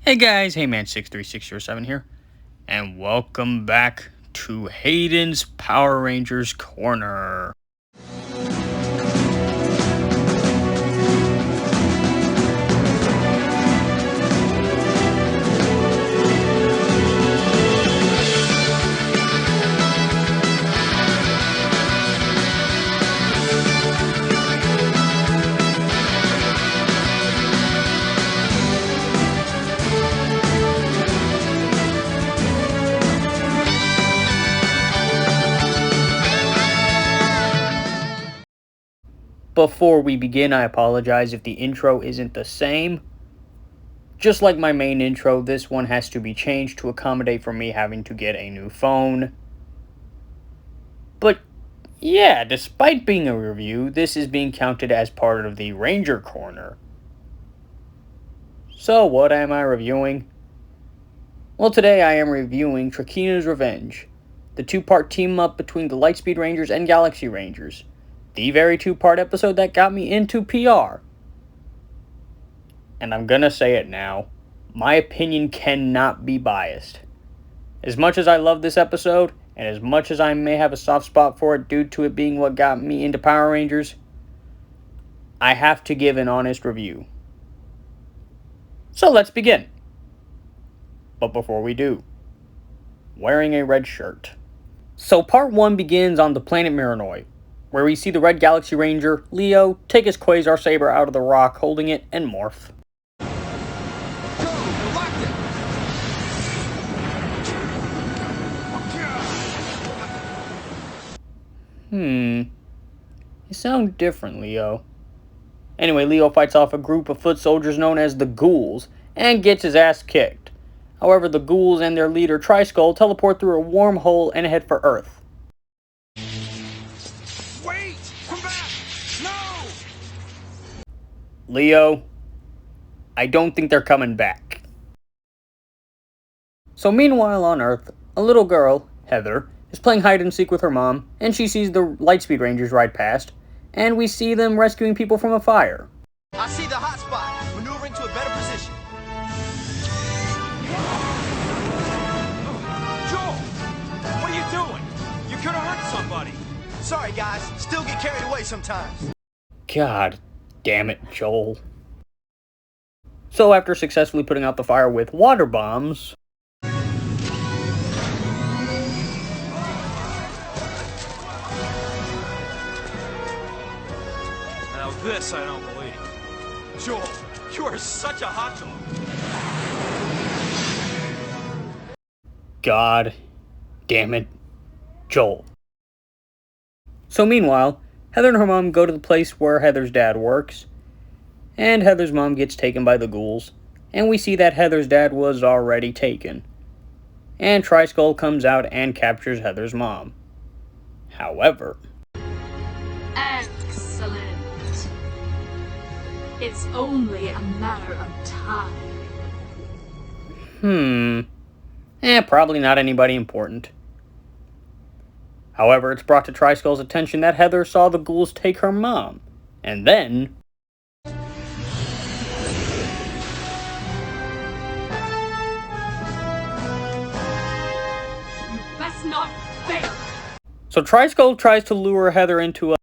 Hey guys, Heyman63607 here, and welcome back to Hayden's Power Rangers Corner. Before we begin, I apologize if the intro isn't the same. Just like my main intro, this one has to be changed to accommodate for me having to get a new phone. But yeah, despite being a review, this is being counted as part of the Ranger Corner. So what am I reviewing? Well, today I am reviewing Trakeena's Revenge, the two-part team-up between the Lightspeed Rangers and Galaxy Rangers. The very two-part episode that got me into PR. And I'm gonna say it now. My opinion cannot be biased. As much as I love this episode, and as much as I may have a soft spot for it due to it being what got me into Power Rangers, I have to give an honest review. So let's begin. But before we do, wearing a red shirt. So part 1 begins on the planet Miranoi, where we see the Red Galaxy Ranger, Leo, take his Quasar Saber out of the rock, holding it, and morph. You sound different, Leo. Anyway, Leo fights off a group of foot soldiers known as the Ghouls, and gets his ass kicked. However, the Ghouls and their leader, Triskull, teleport through a wormhole and head for Earth. Wait! Come back! No! Leo, I don't think they're coming back. So meanwhile on Earth, a little girl, Heather, is playing hide and seek with her mom, and she sees the Lightspeed Rangers ride past, and we see them rescuing people from a fire. I see the hot spot, maneuvering to a better position. Joel! What are you doing? You could have hurt somebody. Sorry guys, still get carried away sometimes. God damn it, Joel. So after successfully putting out the fire with water bombs, Now this I don't believe. Joel, you are such a hot dog. God damn it, Joel. So meanwhile, Heather and her mom go to the place where Heather's dad works, and Heather's mom gets taken by the Ghouls, and we see that Heather's dad was already taken. And Triskull comes out and captures Heather's mom. However, excellent. It's only a matter of time. probably not anybody important. However, it's brought to Triskull's attention that Heather saw the Ghouls take her mom, and then That's not fair. so Triskull tries to lure Heather into a...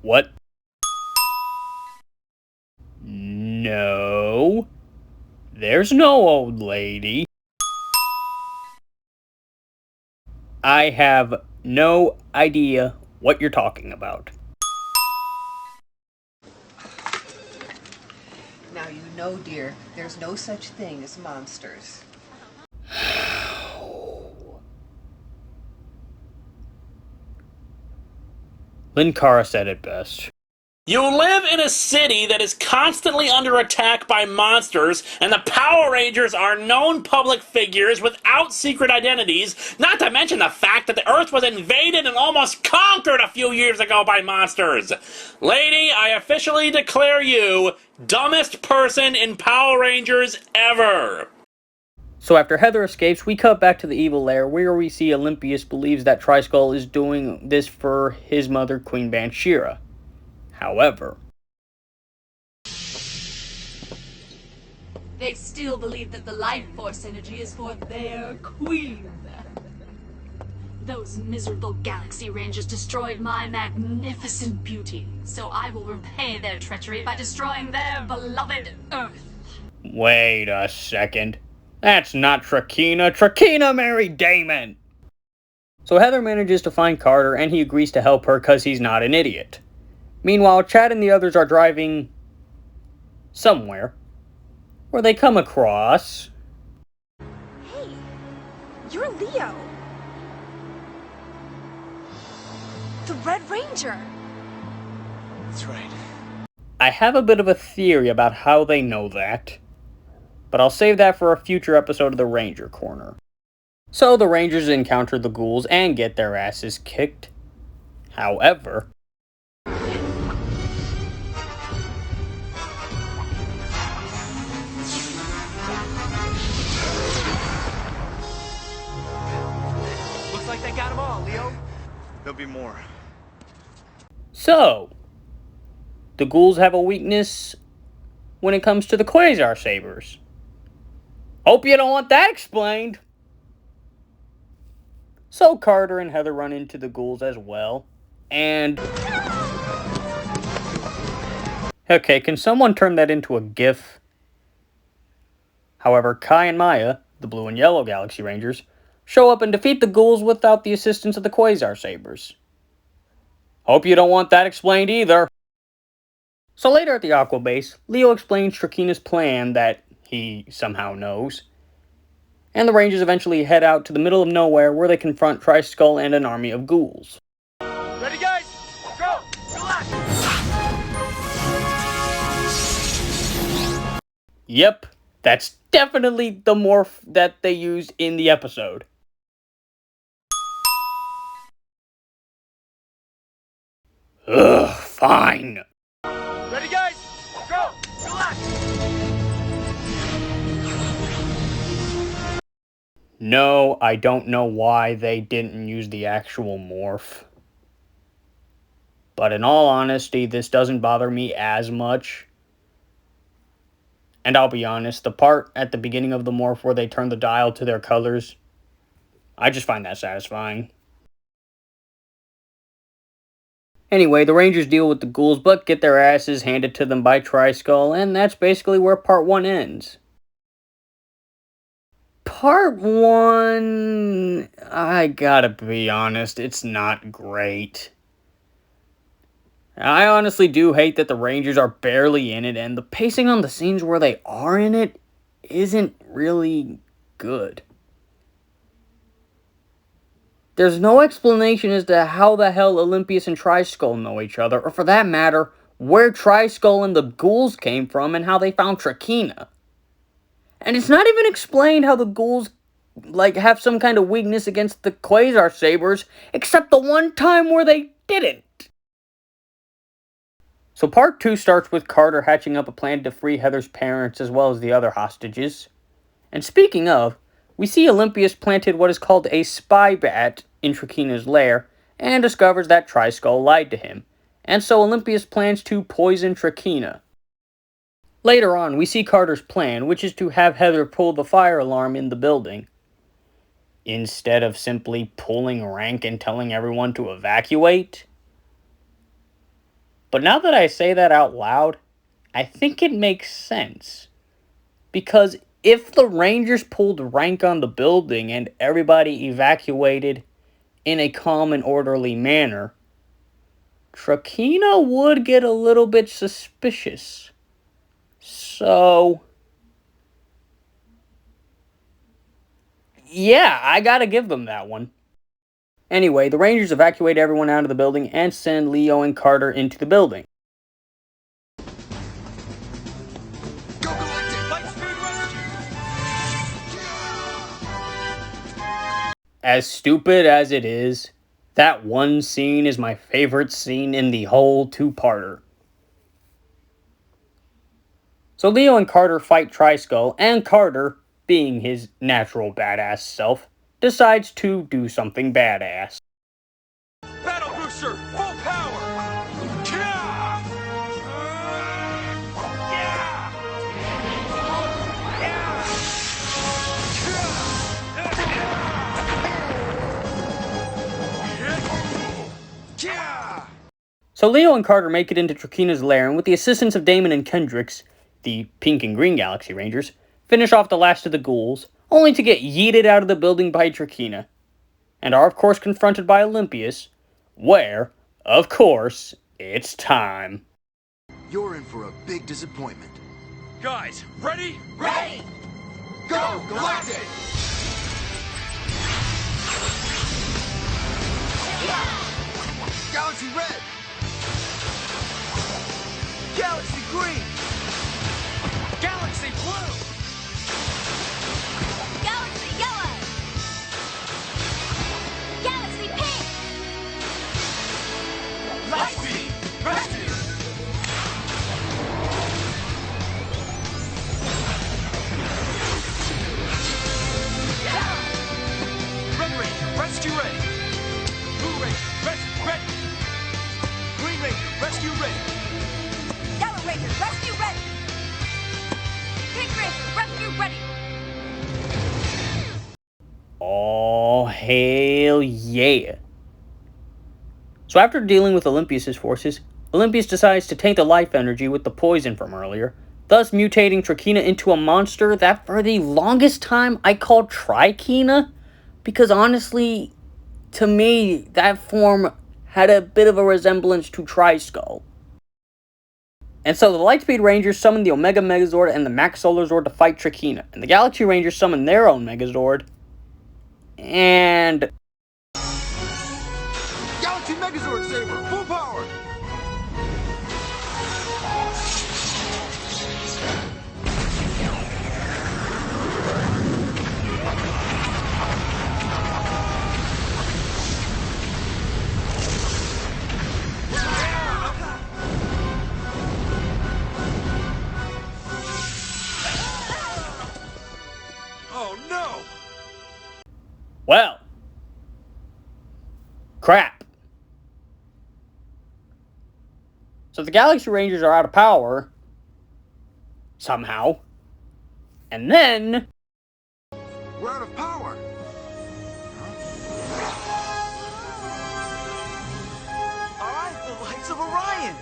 What? No. There's no old lady. I have no idea what you're talking about. Now you know, dear, there's no such thing as monsters. Linkara said it best. You live in a city that is constantly under attack by monsters, and the Power Rangers are known public figures without secret identities, not to mention the fact that the Earth was invaded and almost conquered a few years ago by monsters. Lady, I officially declare you dumbest person in Power Rangers ever. So after Heather escapes, we cut back to the evil lair where we see Olympius believes that Triskull is doing this for his mother, Queen Banshira. However, They still believe that the life force energy is for their queen. Those miserable Galaxy Rangers destroyed my magnificent beauty, so I will repay their treachery by destroying their beloved Earth. Wait a second. That's not Trakeena. Trakeena married Damon! So Heather manages to find Carter, and he agrees to help her because he's not an idiot. Meanwhile, Chad and the others are driving somewhere, where they come across... Hey, you're Leo. The Red Ranger. That's right. I have a bit of a theory about how they know that, but I'll save that for a future episode of the Ranger Corner. So the Rangers encounter the ghouls and get their asses kicked. However... Looks like they got them all, Leo. There'll be more. So, the ghouls have a weakness when it comes to the Quasar Sabers. Hope you don't want that explained. So Carter and Heather run into the ghouls as well. And... okay, can someone turn that into a GIF? However, Kai and Maya, the blue and yellow Galaxy Rangers, show up and defeat the ghouls without the assistance of the Quasar Sabers. Hope you don't want that explained either. So later at the Aqua Base, Leo explains Trakeena's plan that he somehow knows. And the Rangers eventually head out to the middle of nowhere where they confront Tri-Skull and an army of ghouls. Ready, guys? Go! Relax! Yep, that's definitely the morph that they used in the episode. Ugh, fine. Ready, guys? Go! Relax! No, I don't know why they didn't use the actual morph. But in all honesty, this doesn't bother me as much. And I'll be honest, the part at the beginning of the morph where they turn the dial to their colors, I just find that satisfying. Anyway, the Rangers deal with the ghouls, but get their asses handed to them by Tri-Skull, and that's basically where part 1 ends. Part 1, I gotta be honest, it's not great. I honestly do hate that the Rangers are barely in it, and the pacing on the scenes where they are in it isn't really good. There's no explanation as to how the hell Olympius and Tri-Skull know each other, or for that matter, where Tri-Skull and the ghouls came from and how they found Trakeena. And it's not even explained how the ghouls, have some kind of weakness against the Quasar Sabers, except the one time where they didn't. So part 2 starts with Carter hatching up a plan to free Heather's parents as well as the other hostages. And speaking of, we see Olympius planted what is called a spy bat in Trakeena's lair, and discovers that Tri-Skull lied to him. And so Olympius plans to poison Trakeena. Later on, we see Carter's plan, which is to have Heather pull the fire alarm in the building, instead of simply pulling rank and telling everyone to evacuate. But now that I say that out loud, I think it makes sense. Because if the Rangers pulled rank on the building and everybody evacuated in a calm and orderly manner, Trakeena would get a little bit suspicious. So, yeah, I gotta give them that one. Anyway, the Rangers evacuate everyone out of the building and send Leo and Carter into the building. Go Galactic! Light speed rescue! As stupid as it is, that one scene is my favorite scene in the whole two-parter. So Leo and Carter fight Tri-Skull, and Carter, being his natural badass self, decides to do something badass. Battle booster, full power! Yeah! So Leo and Carter make it into Trakeena's lair, and with the assistance of Damon and Kendricks, the Pink and Green Galaxy Rangers, finish off the last of the ghouls, only to get yeeted out of the building by Trakeena, and are of course confronted by Olympius, where, of course, it's time. You're in for a big disappointment. Guys, ready? Ready! Go, Galactic! Galaxy Red! Galaxy Green! Galaxy Blue! Galaxy Yellow! Galaxy Pink! Lightspeed! Rescue! Red Ranger, rescue ready! Blue Ranger, rescue ready! Green Ranger, rescue ready! Yellow Ranger, rescue ready! Pink Ranger, rescue ready! Oh, hell yeah. So after dealing with Olympius' forces, Olympius decides to taint the life energy with the poison from earlier, thus mutating Trakeena into a monster that for the longest time I called Trakeena, because honestly, to me, that form had a bit of a resemblance to Tri-Skull. And so the Lightspeed Rangers summon the Omega Megazord and the Max Solar Zord to fight Trakeena, and the Galaxy Rangers summon their own Megazord, and Galaxy Megazord Saber, full power! Oh no! well, crap. So the Galaxy Rangers are out of power, somehow, and then We're out of power! Alright, the lights of Orion!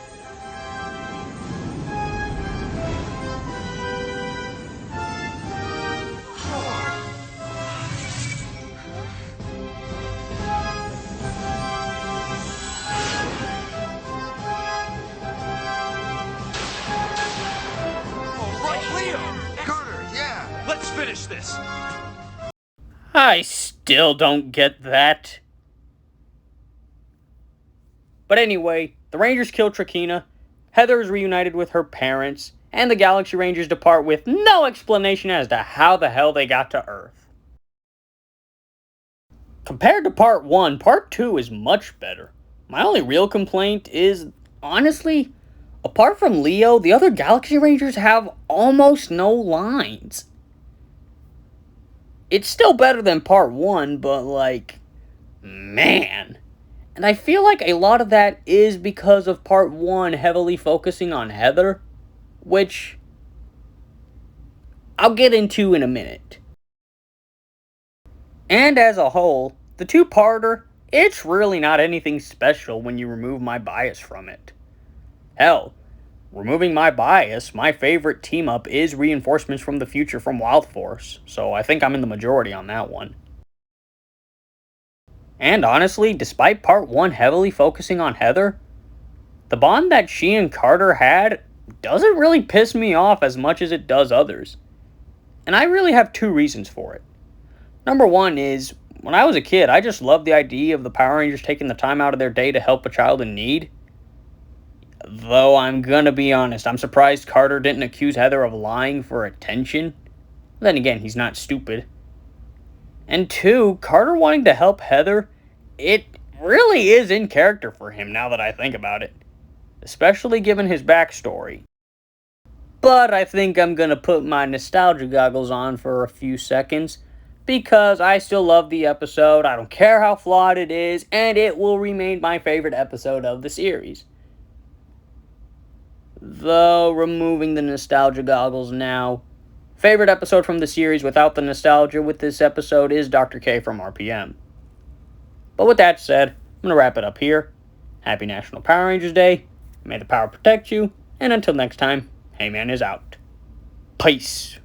Alright, Leo! Carter, yeah! Let's finish this! I still don't get that. But anyway, the Rangers kill Trakeena, Heather is reunited with her parents, and the Galaxy Rangers depart with no explanation as to how the hell they got to Earth. Compared to Part 1, Part 2 is much better. My only real complaint is, honestly, apart from Leo, the other Galaxy Rangers have almost no lines. It's still better than Part 1, but like, man. And I feel like a lot of that is because of Part 1 heavily focusing on Heather, which I'll get into in a minute. And as a whole, the two-parter, it's really not anything special when you remove my bias from it. Hell, removing my bias, my favorite team-up is Reinforcements from the Future from Wild Force, so I think I'm in the majority on that one. And honestly, despite Part 1 heavily focusing on Heather, the bond that she and Carter had doesn't really piss me off as much as it does others. And I really have two reasons for it. Number one is, when I was a kid, I just loved the idea of the Power Rangers taking the time out of their day to help a child in need. Though I'm gonna be honest, I'm surprised Carter didn't accuse Heather of lying for attention. Then again, he's not stupid. And two, Carter wanting to help Heather, it really is in character for him now that I think about it. Especially given his backstory. But I think I'm gonna put my nostalgia goggles on for a few seconds, because I still love the episode, I don't care how flawed it is, and it will remain my favorite episode of the series. Though, removing the nostalgia goggles now, favorite episode from the series without the nostalgia with this episode is Dr. K from RPM. But with that said, I'm going to wrap it up here. Happy National Power Rangers Day. May the power protect you. And until next time, Heyman is out. Peace.